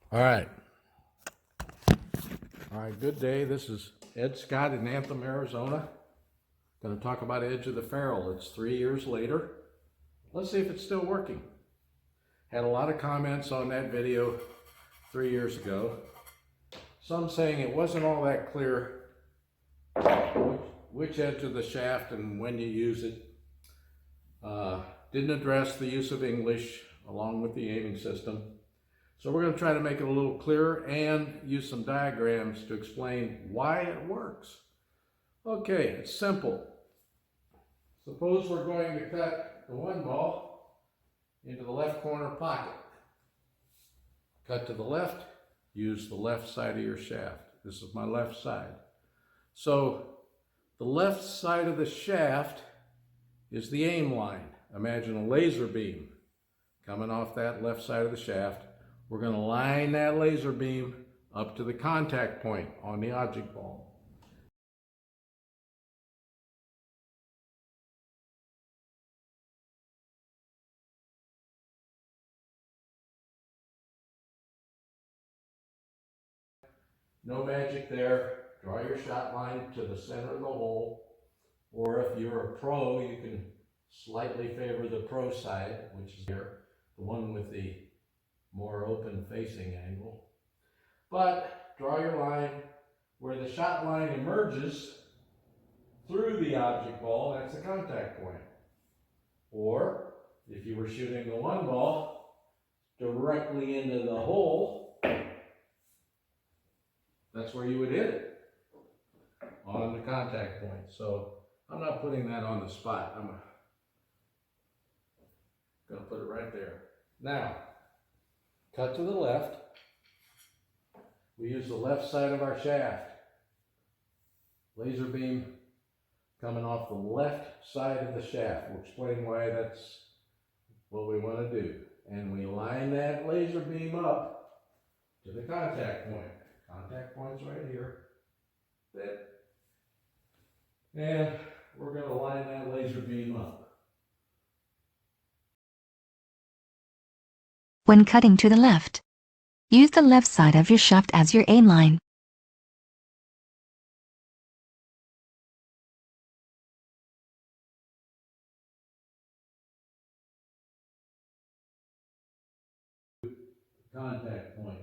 All right. All right, good day. This is Ed Scott in Anthem, Arizona. Going to talk about Edge of the Ferrule. It's 3 years later. Let's see if it's still working. Had a lot of comments on that video 3 years ago. Some saying it wasn't all that clear which edge of the shaft and when you use it. Didn't address the use of English along with the aiming system. So we're going to try to make it a little clearer and use some diagrams to explain why it works. Okay, it's simple. Suppose we're going to cut the one ball into the left corner pocket. Cut to the left, use the left side of your shaft. This is my left side. So the left side of the shaft is the aim line. Imagine a laser beam coming off that left side of the shaft. We're going to line that laser beam up to the contact point on the object ball. No magic there. Draw your shot line to the center of the hole. Or if you're a pro, you can slightly favor the pro side, which is here, the one with the more open facing angle. But draw your line where the shot line emerges through the object ball, that's the contact point. Or if you were shooting the one ball directly into the hole, that's where you would hit it, on the contact point. So I'm not putting that on the spot. I'm going to put it right there. Now, cut to the left. We use the left side of our shaft. Laser beam coming off the left side of the shaft. We'll explain why that's what we want to do. And we line that laser beam up to the contact point. Contact point's right here. And we're going to line that laser beam up. When cutting to the left, use the left side of your shaft as your aim line. Contact point.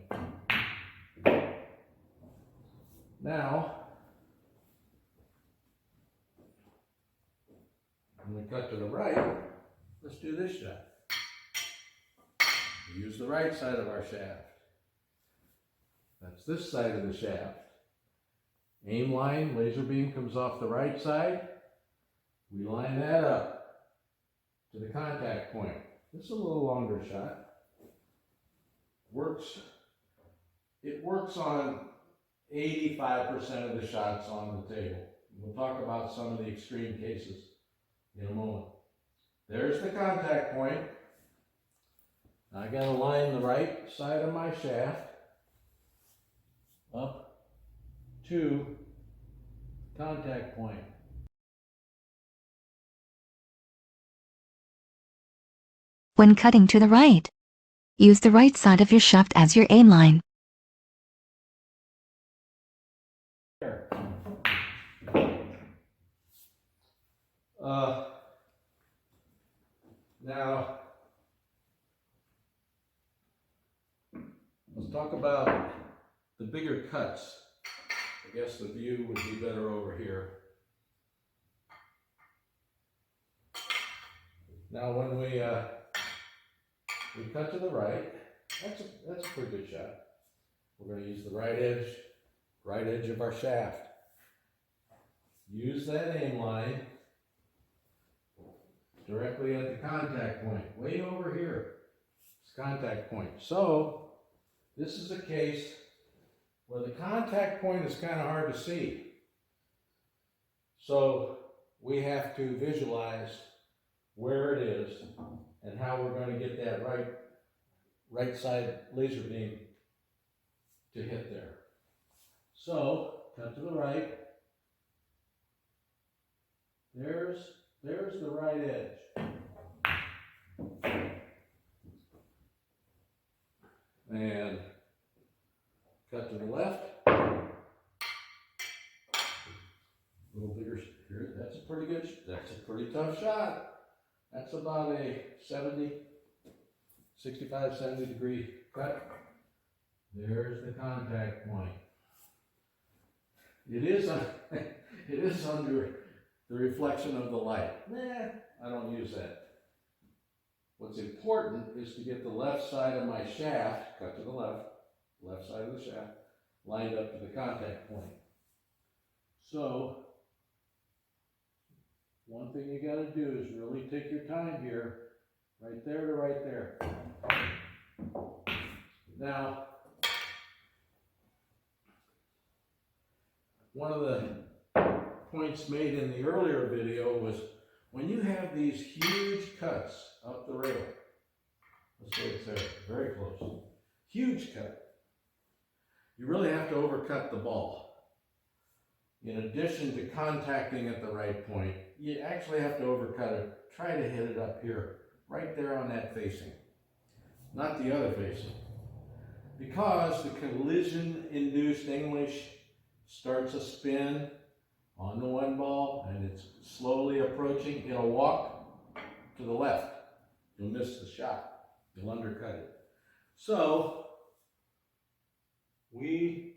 Now, when we cut to the right, let's do this shot. We use the right side of our shaft. That's this side of the shaft. Aim line, laser beam comes off the right side. We line that up to the contact point. This is a little longer shot. It works on 85% of the shots on the table. We'll talk about some of the extreme cases in a moment. There's the contact point. I got to line the right side of my shaft up to contact point. When cutting to the right, use the right side of your shaft as your aim line. Now, let's talk about the bigger cuts. I guess the view would be better over here. Now, when we cut to the right, that's a pretty good shot. We're going to use the right edge of our shaft. Use that aim line directly at the contact point, way over here. It's contact point. So this is a case where the contact point is kind of hard to see. So we have to visualize where it is and how we're going to get that right side laser beam to hit there. So cut to the right. There's the right edge. And cut to the left. A little bigger here. That's a pretty good, that's a pretty tough shot. That's about a 65, 70 degree cut. There's the contact point. It is under the reflection of the light. Nah, I don't use that. What's important is to get the left side of my shaft, cut to the left side of the shaft, lined up to the contact point. So, one thing you got to do is really take your time here, right there to right there. Now, one of the points made in the earlier video was when you have these huge cuts up the rail, let's say it's there, very close, huge cut, you really have to overcut the ball. In addition to contacting at the right point, you actually have to overcut it. Try to hit it up here, right there on that facing, not the other facing. Because the collision-induced English starts a spin on the one ball and it's slowly approaching, it'll walk to the left. You'll miss the shot. You'll undercut it. So, we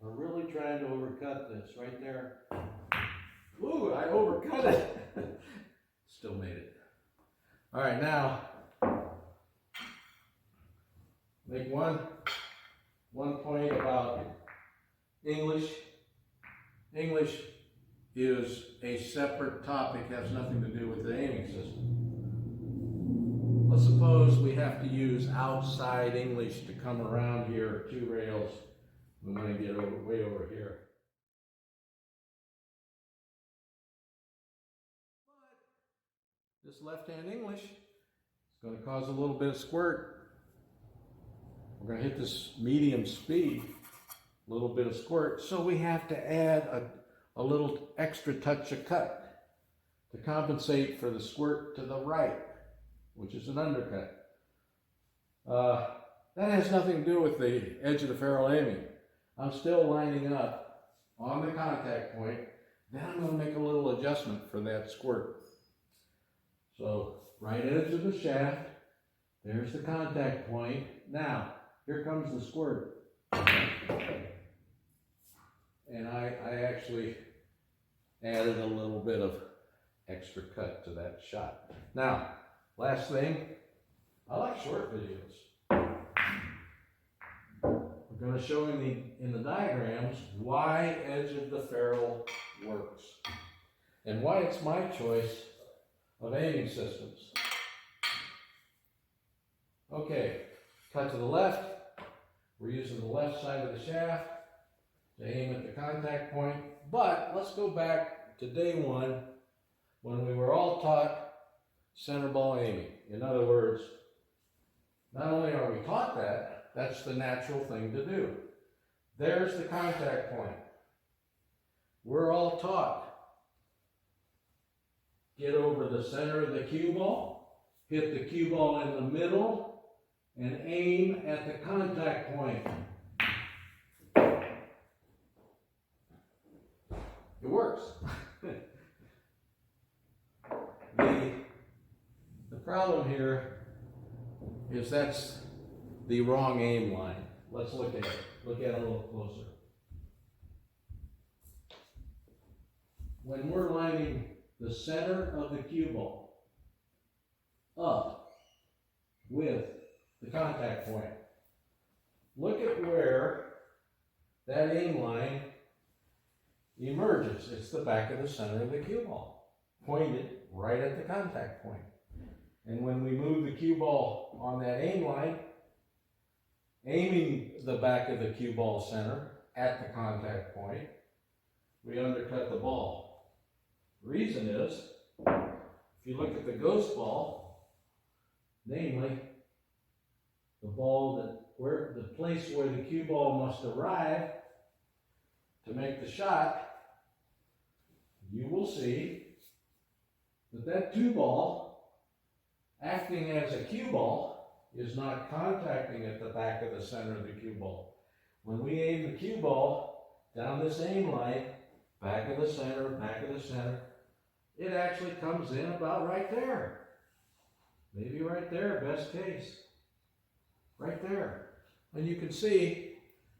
are really trying to overcut this right there. Ooh, I overcut it. Still made it. All right, now make one point about English. English is a separate topic, has nothing to do with the aiming system. Let's suppose we have to use outside English to come around here, 2 rails. We want to get way over here. But this left-hand English is going to cause a little bit of squirt. We're going to hit this medium speed, a little bit of squirt, so we have to add a little extra touch of cut to compensate for the squirt to the right, which is an undercut. That has nothing to do with the edge of the ferrule aiming. I'm still lining up on the contact point, then I'm going to make a little adjustment for that squirt. So, right edge of the shaft, there's the contact point. Now, here comes the squirt. And I actually added a little bit of extra cut to that shot. Now, last thing, I like short videos. We're going to show in the diagrams why edge of the ferrule works and why it's my choice of aiming systems. Okay, cut to the left. We're using the left side of the shaft to aim at the contact point. But let's go back to day one when we were all taught center ball aiming. In other words, not only are we taught that, that's the natural thing to do. There's the contact point. We're all taught. Get over the center of the cue ball, hit the cue ball in the middle, and aim at the contact point. It works. The problem here is that's the wrong aim line. Let's look at it. Look at it a little closer. When we're lining the center of the cue ball up with the contact point, look at where that aim line emerges. It's the back of the center of the cue ball, pointed right at the contact point. And when we move the cue ball on that aim line, aiming the back of the cue ball center at the contact point, we undercut the ball. The reason is, if you look at the ghost ball, namely, the place where the cue ball must arrive to make the shot, you will see that 2 ball, acting as a cue ball, is not contacting at the back of the center of the cue ball. when we aim the cue ball down this aim line, back of the center, it actually comes in about right there. Maybe right there, best case. Right there. And you can see,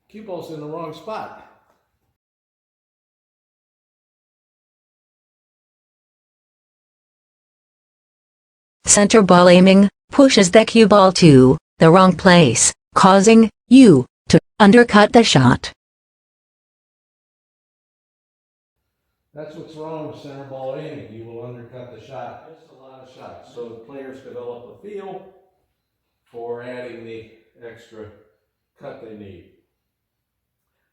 cue ball's in the wrong spot. Center ball aiming pushes the cue ball to the wrong place, causing you to undercut the shot. That's what's wrong with center ball aiming. You will undercut the shot. It's a lot of shots. So the players develop a feel for adding the extra cut they need.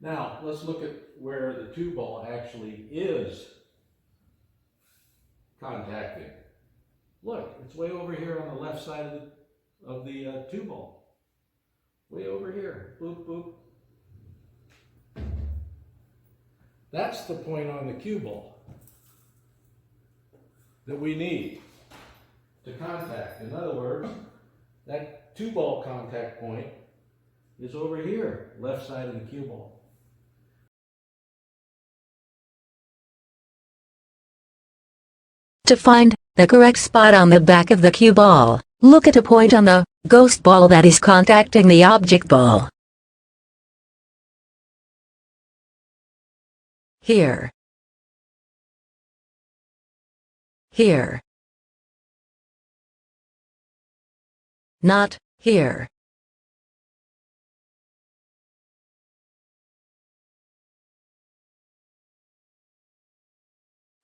Now, let's look at where the two ball actually is contacting. Look, it's way over here on the left side of the two ball. Way over here. Boop, boop. That's the point on the cue ball that we need to contact. In other words, that two ball contact point is over here, left side of the cue ball. To find the correct spot on the back of the cue ball, look at a point on the ghost ball that is contacting the object ball. Here. Here. Not here.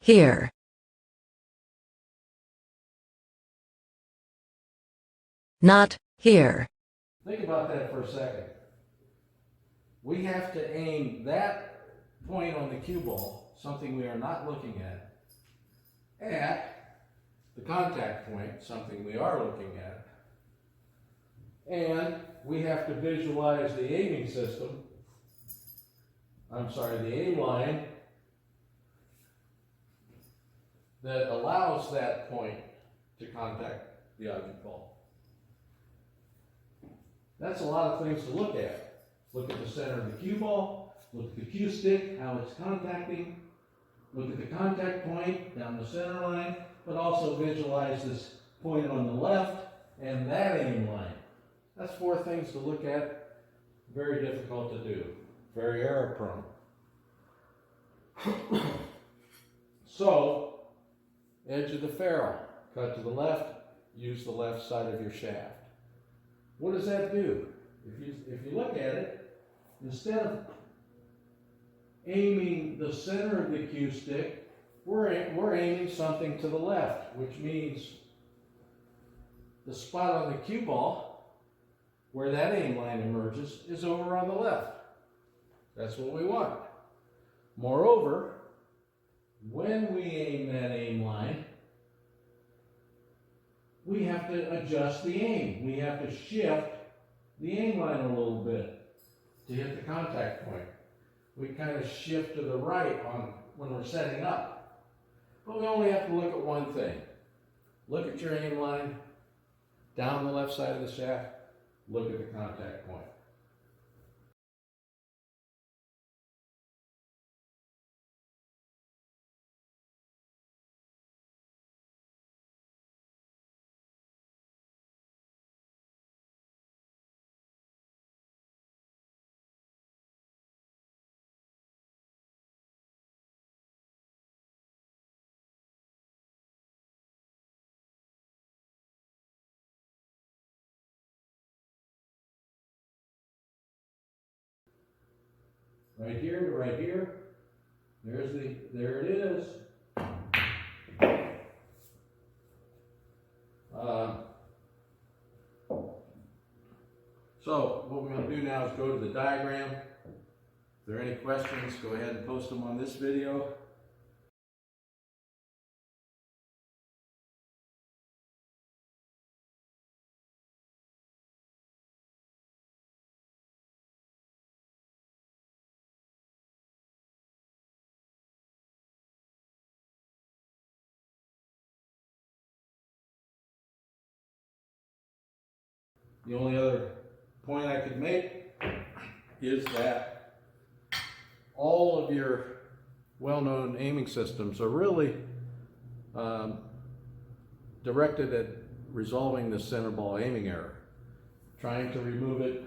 Here. Not here. Think about that for a second. We have to aim that point on the cue ball, something we are not looking at the contact point, something we are looking at, and we have to visualize the aiming system, the aim line that allows that point to contact the object ball. That's a lot of things to look at. Look at the center of the cue ball, look at the cue stick, how it's contacting, look at the contact point down the center line, but also visualize this point on the left and that aim line. That's 4 things to look at. Very difficult to do. Very error prone. So, edge of the ferrule. Cut to the left, use the left side of your shaft. What does that do? If you look at it, instead of aiming the center of the cue stick, we're aiming something to the left, which means the spot on the cue ball where that aim line emerges is over on the left. That's what we want. Moreover, when we aim that aim line, we have to adjust the aim. We have to shift the aim line a little bit to hit the contact point. We kind of shift to the right when we're setting up. But we only have to look at one thing. Look at your aim line, down the left side of the shaft, look at the contact point. Right here to right here. There it is. So what we're going to do now is go to the diagram. If there are any questions, go ahead and post them on this video. The only other point I could make is that all of your well-known aiming systems are really directed at resolving the center ball aiming error, trying to remove it,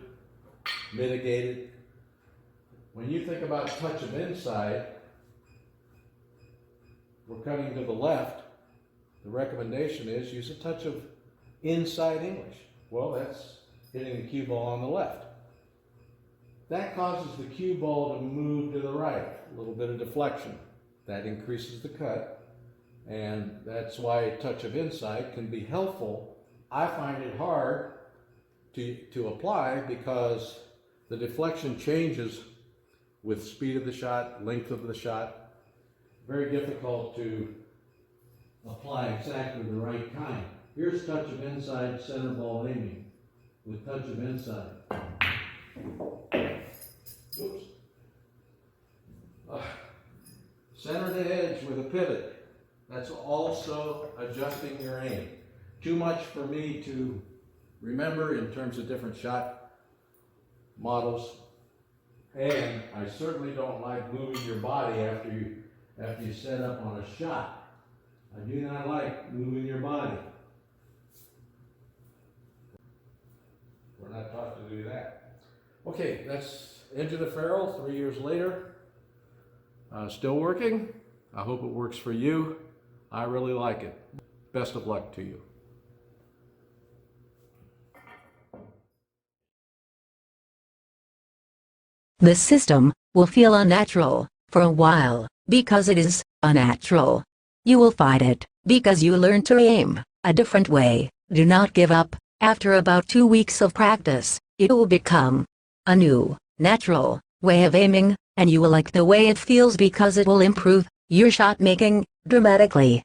mitigate it. When you think about touch of inside, we're cutting to the left. The recommendation is use a touch of inside English. Well, that's hitting the cue ball on the left. That causes the cue ball to move to the right, a little bit of deflection. That increases the cut, and that's why a touch of inside can be helpful. I find it hard to apply because the deflection changes with speed of the shot, length of the shot. Very difficult to apply exactly the right kind. Here's touch of inside center ball aiming with touch of inside. Oops. Center to edge with a pivot. That's also adjusting your aim. Too much for me to remember in terms of different shot models. And I certainly don't like moving your body after you set up on a shot. I do not like moving your body. We're not taught to do that. Okay, that's Edge of the Ferrule 3 years later. Still working. I hope it works for you. I really like it. Best of luck to you. This system will feel unnatural for a while because it is unnatural. You will fight it because you learn to aim a different way. Do not give up. After about 2 weeks of practice, it will become a new, natural way of aiming, and you will like the way it feels because it will improve your shot making dramatically.